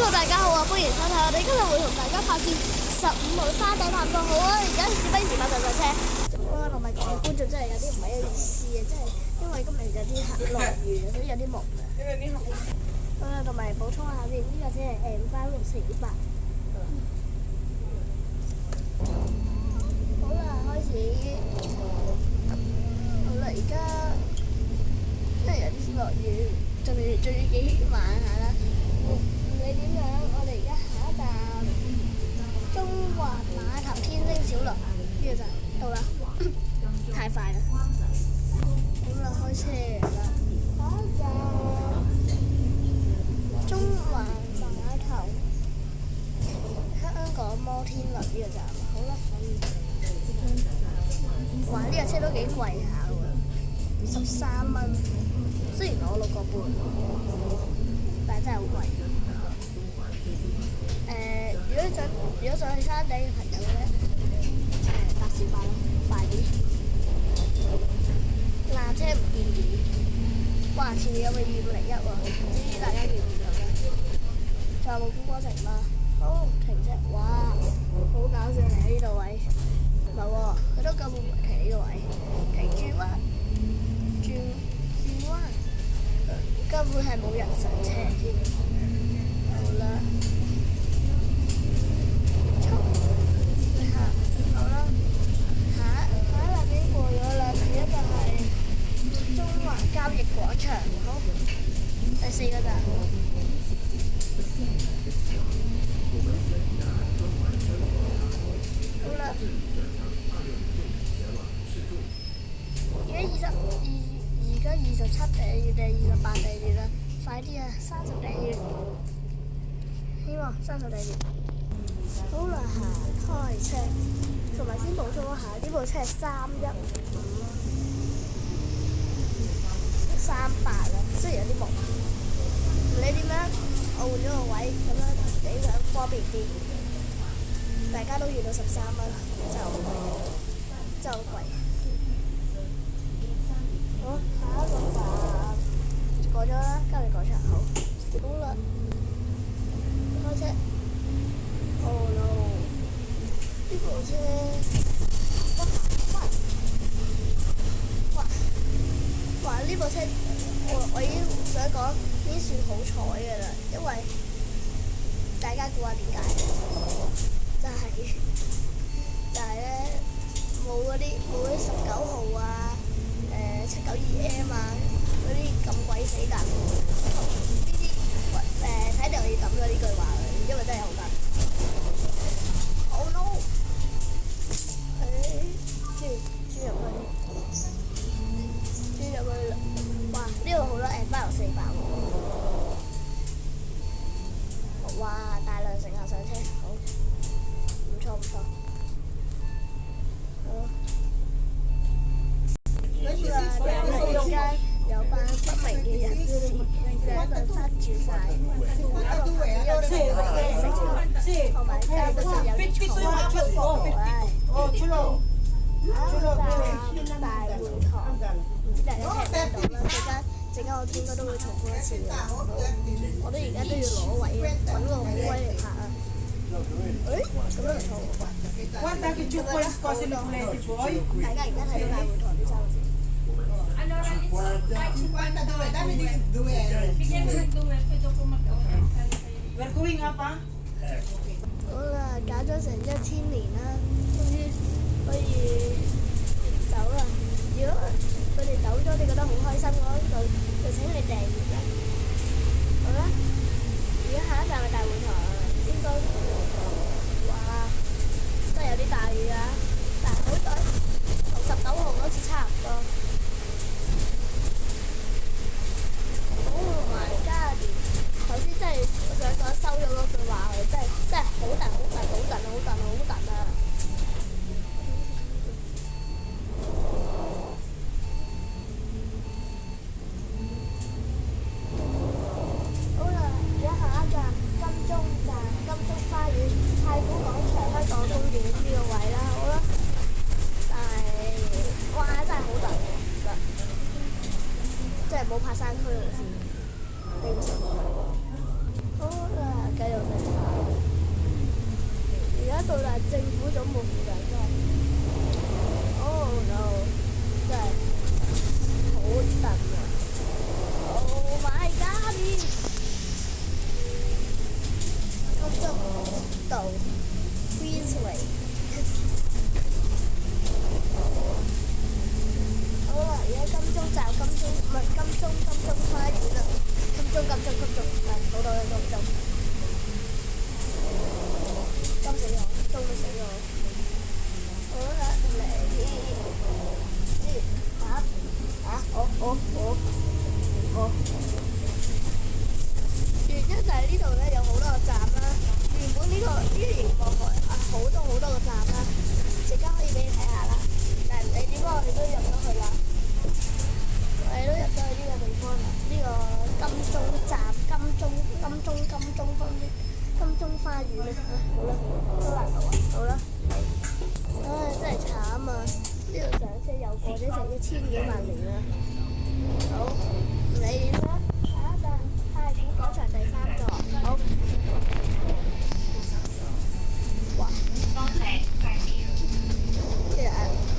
Hello，大家好啊！歡迎收睇我哋今日會同大家拍攝15號沙地探索好啊！而家試飛時馬上上車。哇，同埋各位觀眾真係有啲唔係一個意思啊！真係因為今日有啲落雨啊，所以有啲霧啊。同埋補充下先，呢架車係M5648。好啦，開始。好啦，而家真係有啲落雨，仲要幾晚下啦。唔理點樣，我哋而家下一站中環碼頭天星小輪，呢個站到啦，太快啦！好啦，開車啦，下一站中環碼頭香港摩天輪呢個站，好啦，哇！呢架車都幾貴下喎，13蚊，雖然我6個半，但係真係好貴。如果想去山頂嘅朋友咧，搭小巴咯，快啲。纜車唔建議。哇！前面有個2501喎，唔知大家見唔見到咧？仲有冇觀光城啦？好，停車。哇！好搞笑嚟呢度位。唔係喎，佢都根本唔停呢個位，停轉彎，轉彎，根本係冇人上車添。好啦。好啦，下一站已經過咗啦，第一就係中環交易廣場，好，第4個站。好啦，而家27訂閱定28訂閱啦，快啲啊！30訂閱，希望30訂閱。好啦，開車，同埋先補充一下，呢部車係315、38啦，雖然有啲霧，唔理點樣，我換咗個位，咁樣比較方便啲。大家都預到13蚊，真係好貴，真係好貴。好，下一個站過咗啦，交易廣場好。好啦，開車。Oh no！ 呢部車，哇！呢部車我已經想講已經算好彩㗎啦，因為大家估下點解？就係咧冇嗰啲19號啊，792M 啊嗰啲咁鬼死㗎。呢啲睇嚟我要抌咗呢句話啦，因為真係好難。Oh no！ 轉入去啦！哇，呢度好多F400喎！哇，大量乘客上車，好，唔錯唔錯。好。突然間有班不明嘅人士喺度塞住晒，搞到朋友都冇嘢食，同埋加到有啲嘈，唉。大會堂，唔知大家聽唔聽到啦？陣間我應該都會重複一次嘅。我哋而家都要攞位，揾個好位嚟拍啊！咁樣唔錯喎。大家而家睇到大會堂啲三個字。好啦，搞咗成1000年啦，終於可以走啦！如果佢哋走咗，你覺得好開心嘅話，就請你訂閱啦。好啦，而家下一站係大會堂，應該哇真係有啲大雨啊！但係好在同19號嗰次差唔多。Oh my god！ 頭先真係我想講收咗嗰句話，真係好突啊！冇附近真係。Oh no！真係好突啊！Oh my god！金鐘道 Queensway。好啦，而家金鐘站、金鐘唔係金鐘花園啦，金鐘，係好多嘅金鐘，金死我，鐘都死我。好啦，嚟原因就係呢度咧有好多個站啦。原本呢個熒幕台好多個站啦，陣間可以俾你睇下啦。但係唔理點解，我哋都入咗去啦。我哋都入咗去呢個地方啦，呢個金鐘站、金鐘花園咧。好啦，都難到啊！好啦，唉，真係慘啊！呢度上車又過咗成1000幾萬年啦。好，唔理點啦，下一站太古廣場第3座。好。哇！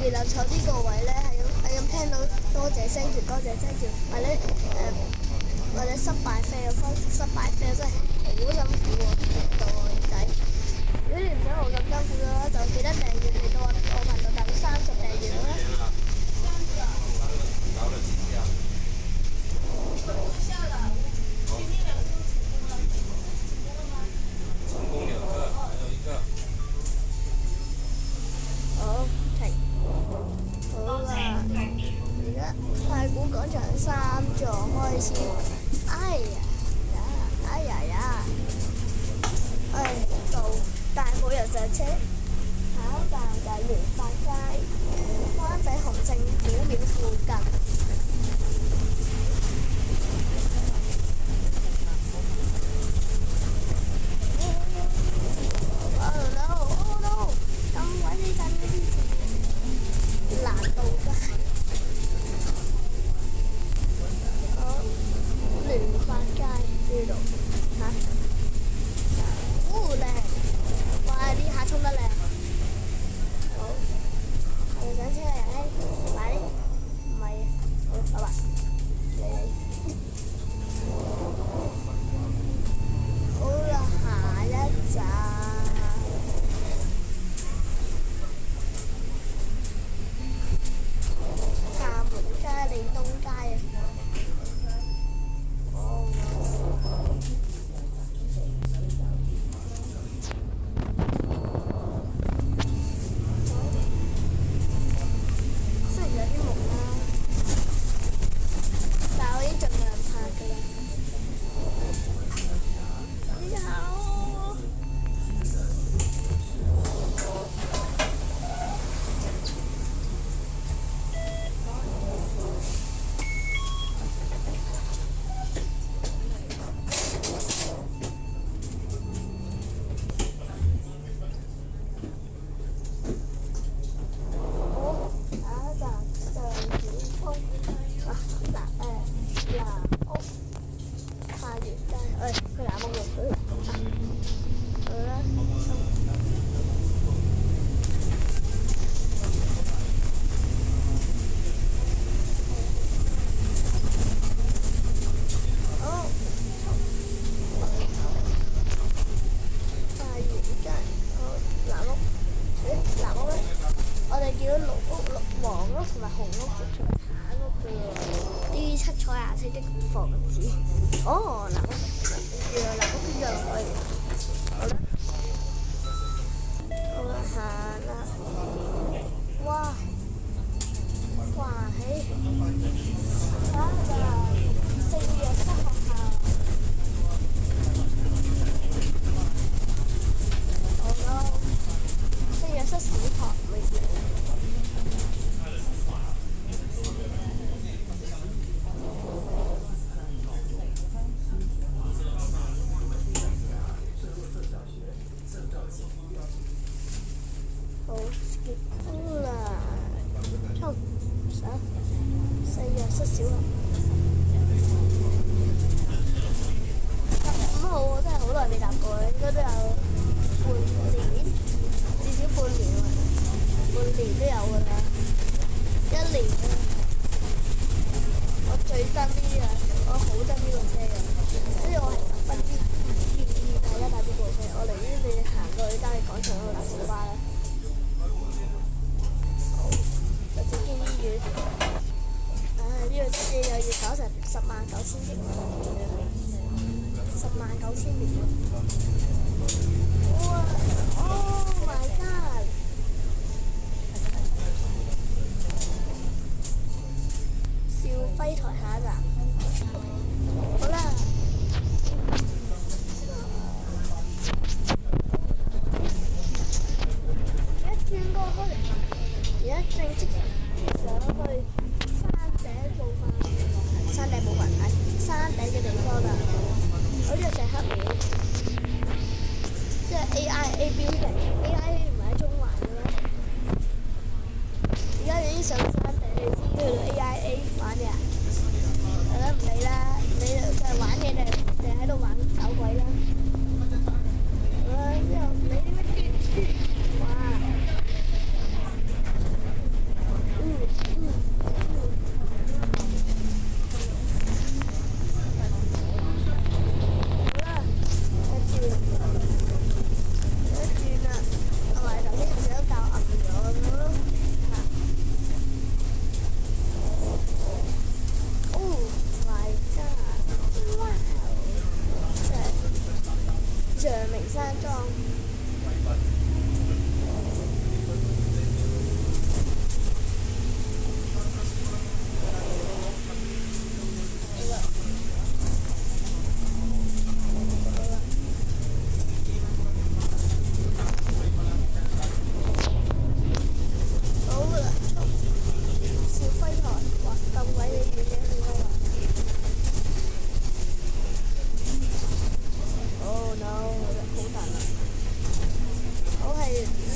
原來坐呢個位咧係咁聽到多謝 thank you，或者失敗 fail 真係好辛苦喎，到我耳仔。如果你唔想我咁辛苦嘅話，就記得訂閱嚟到我頻道等30訂閱啦。好，停。好啦，而家太古廣場3座開始。但係冇人上車。下一站就係聯發街，灣仔洪聖古廟附近。Oh no！ 咁鬼死近嗰啲難度街。好，聯發街呢度嚇。靚！哇！呢下衝得靚。好，我哋上車啦，人咧，快啲！唔係，好，拜拜。好啦，下一站。廈門街、利東街啊！同埋紅屋同橙屋嘅啲七彩顏色的房子。哦，藍屋，原來藍屋邊咗落去。好啦，好啦，行啦。哇！哇嘿！下一站聖若瑟學校。好咯，聖若瑟小學未知。好 skip 啦，衝上聖若瑟小學。15號我真係好耐未搭過啦，應該都有半年，至少少半年啊，半年都有㗎啦，1年啦。我最憎呢啲啊，我好憎呢個車嘅，所以我係十分之建議大家搭呢部車。我寧願你行過去嘉利廣場嗰度搭小巴啦。好，就接見醫院。呢個車又要搞成109000億，109000年哇！Oh my god！ 兆輝台下一站，好啦。而家轉過去，而家正式上去山頂部分係山頂嘅地方啦。好似石刻廟，即係 AIA Building。AIA 唔係喺中環嘅咩？而家已經上山頂，你知去到 AIA 玩嘅啊？係啦，唔理啦，你就係玩嘢定喺度玩搞鬼啦。好啦，之後你點樣轉？哇！陽明山莊。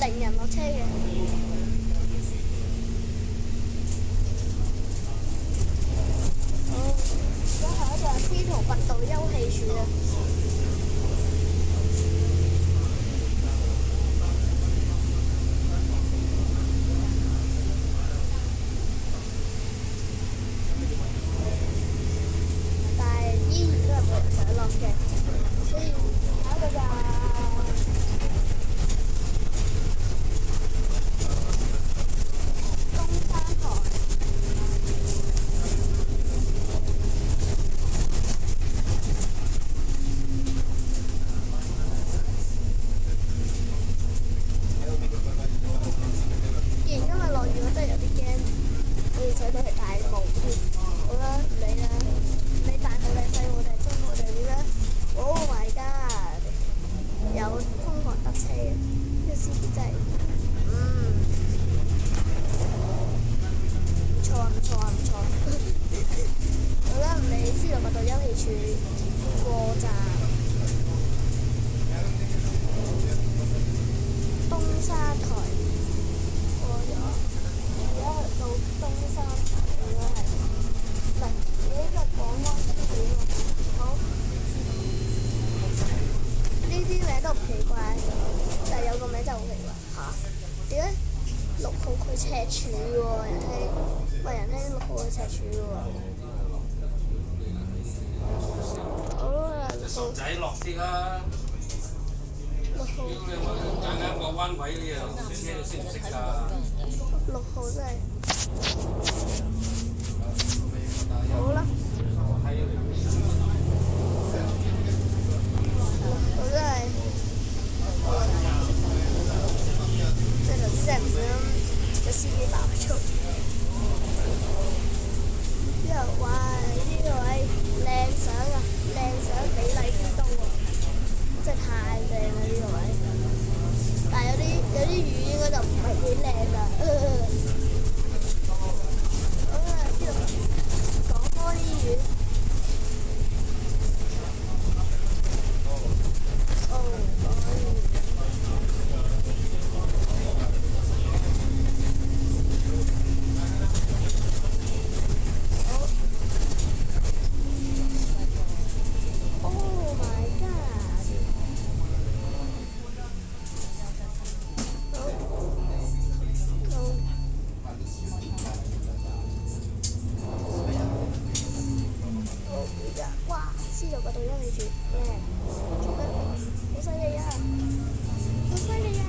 零人落車嘅。好，而家下一個係司徒拔道休憩處啊。但係依然都係冇人上落嘅，所以下一個就過站，東山台過咗，而家去到東山台應該係，唔係，呢個廣安書院喎。好，呢啲名都唔奇怪，但係有個名真係好奇怪嚇。點解6號佢赤柱喎？人兄，喂人兄6號佢赤柱喎。傻仔落啲啦！6號，你揀啱個彎位，你又車你識唔識㗎？6號真係好啦。6號真係，即係頭先真係唔想個司機爆粗。之後哇，呢個位靚相啊！靚相比麗仙都喎，真係太靚啦呢個位。但係有啲雨應該就唔係幾靚啦。好啦，呢度廣安醫院。廣安醫院。氣柱，做咩？好犀利啊！好犀利啊！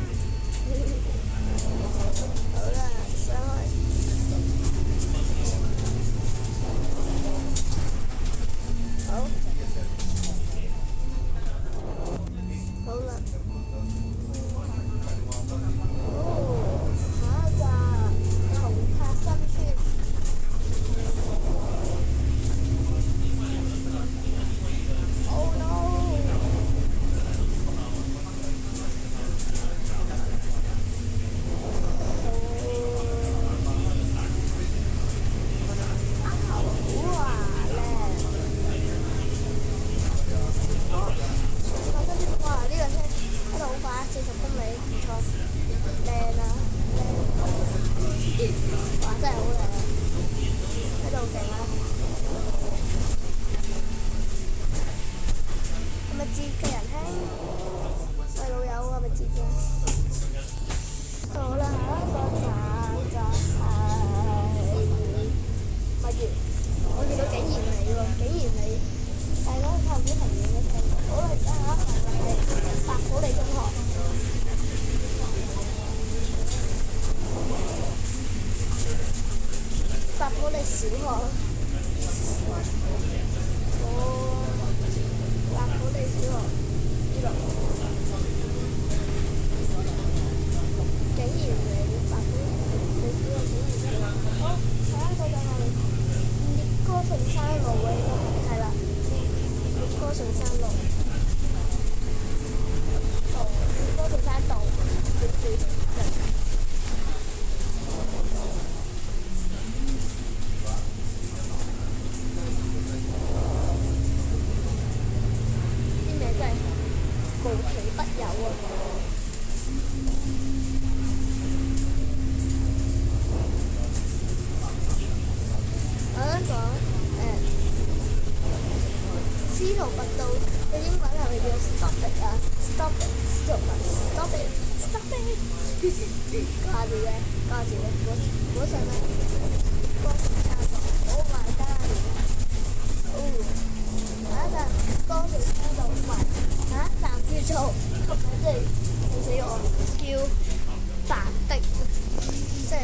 好啦，上去。好。好啦。哦，下一站松柏新村。Oh no！小學，白土地小學呢度，竟然嚟白土地小學竟然嚟，好，下一個就係烈哥順山路嘅呢個，係啦，烈哥順山路，烈哥順山道，無奇不有啊！我想講司徒拔道嘅英文係咪叫 stop it 啊 ？stop it， 司徒拔 stop it，stop it， 掛住嘅，唔好上啦！Oh my god！ 哦，下一站江水山道唔係。下一站叫做，即係死我，叫白的，即係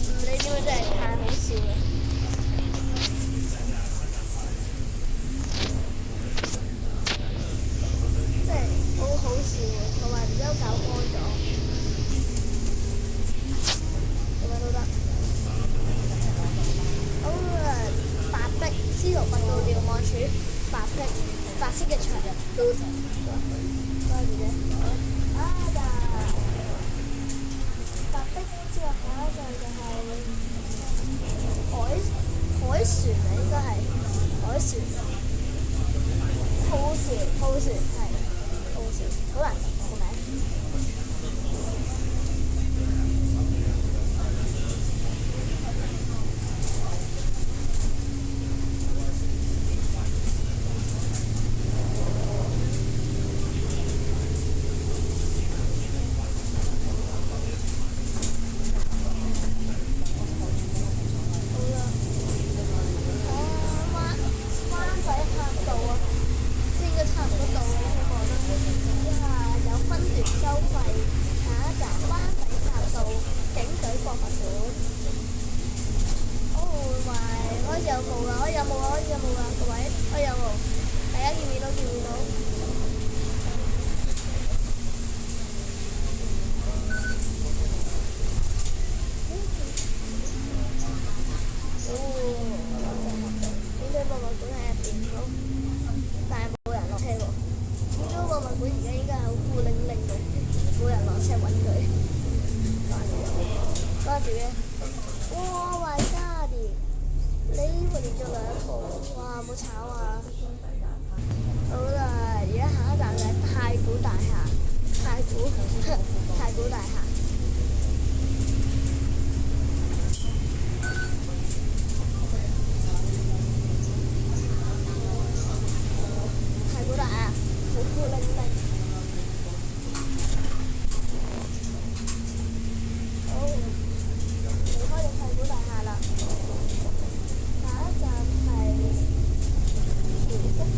唔理點樣，真係太好笑啦！即係好好笑喎，同埋唔知搞乾咗，咁樣都得。好啦，白的司徒拔道瞭望處，白的。白色嘅牆都掛住嘅，白的之後下一站就係海船啊，應該係海船，鋪船係鋪船，好難讀個名。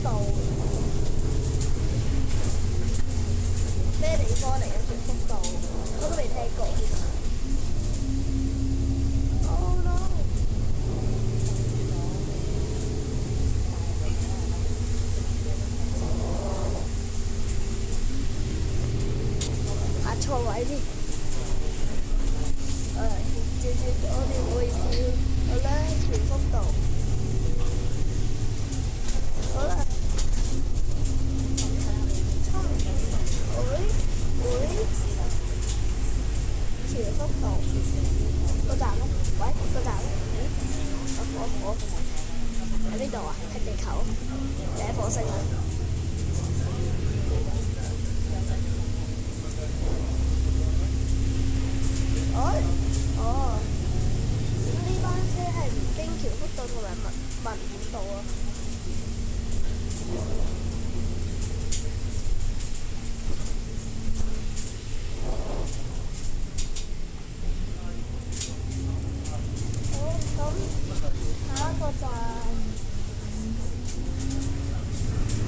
道。畫錯位添。我哋會試到咧全幅度。好啦，全幅度個站咧，喂個站咧，我喺呢度啊，係地球，定係火星啊？咁呢班車係唔經橋幅度同埋文度啊。好，咁下一個站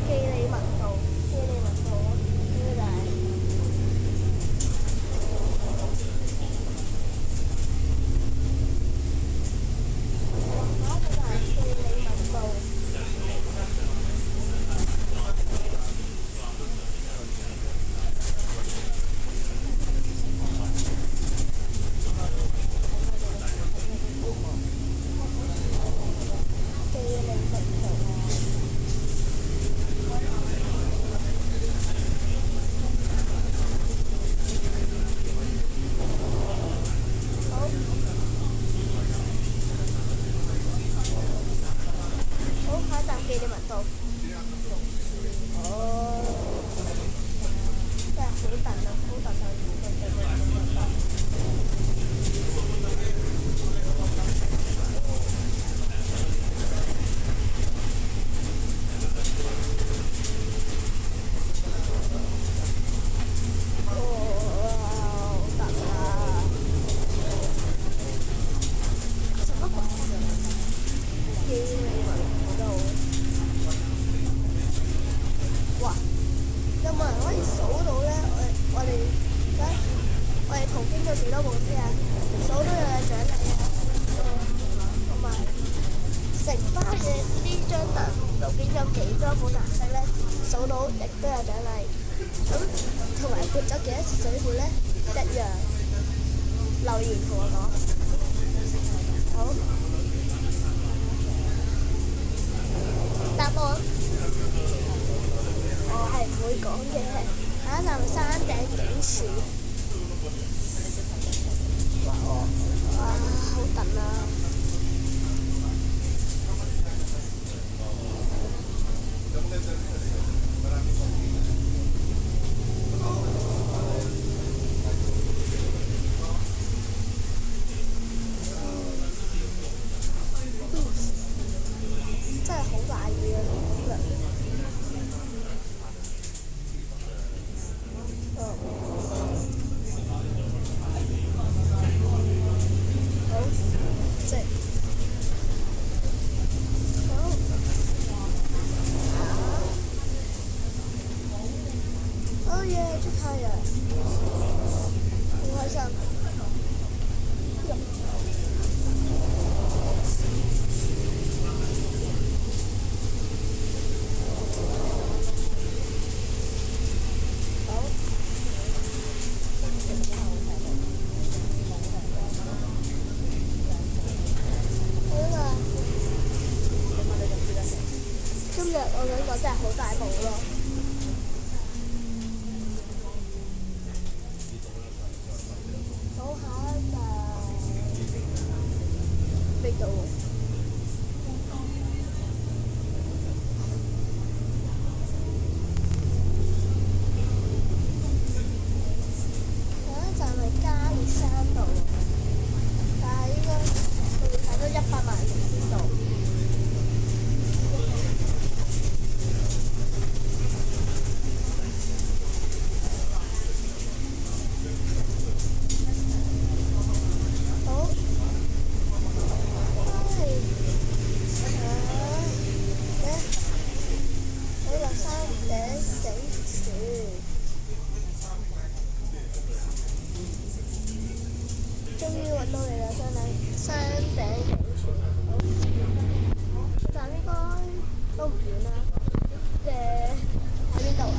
記利文道，記利文道啊，呢個就係。記利文道，真係好燉啊！好燉啊！有冇人可以數到咧？我哋途經咗幾多部車啊？數到有獎勵啊！同埋成班嘅呢張凳究竟有幾多款顏色咧？數到亦都有獎勵。咁同埋潑咗幾多次水壺咧？一樣。留言同我講。好。答案。我係唔會講嘅，下一站係山頂警署。哇，好燉啊！真係好大雨啊！出太陽，好開心。今日我感覺真係好大霧咯。未到喎。下一站係加列山道，但係應該佢會睇到100萬人先到。終於揾到你啦，山頂警署。站應該都唔遠啦。喺邊度啊？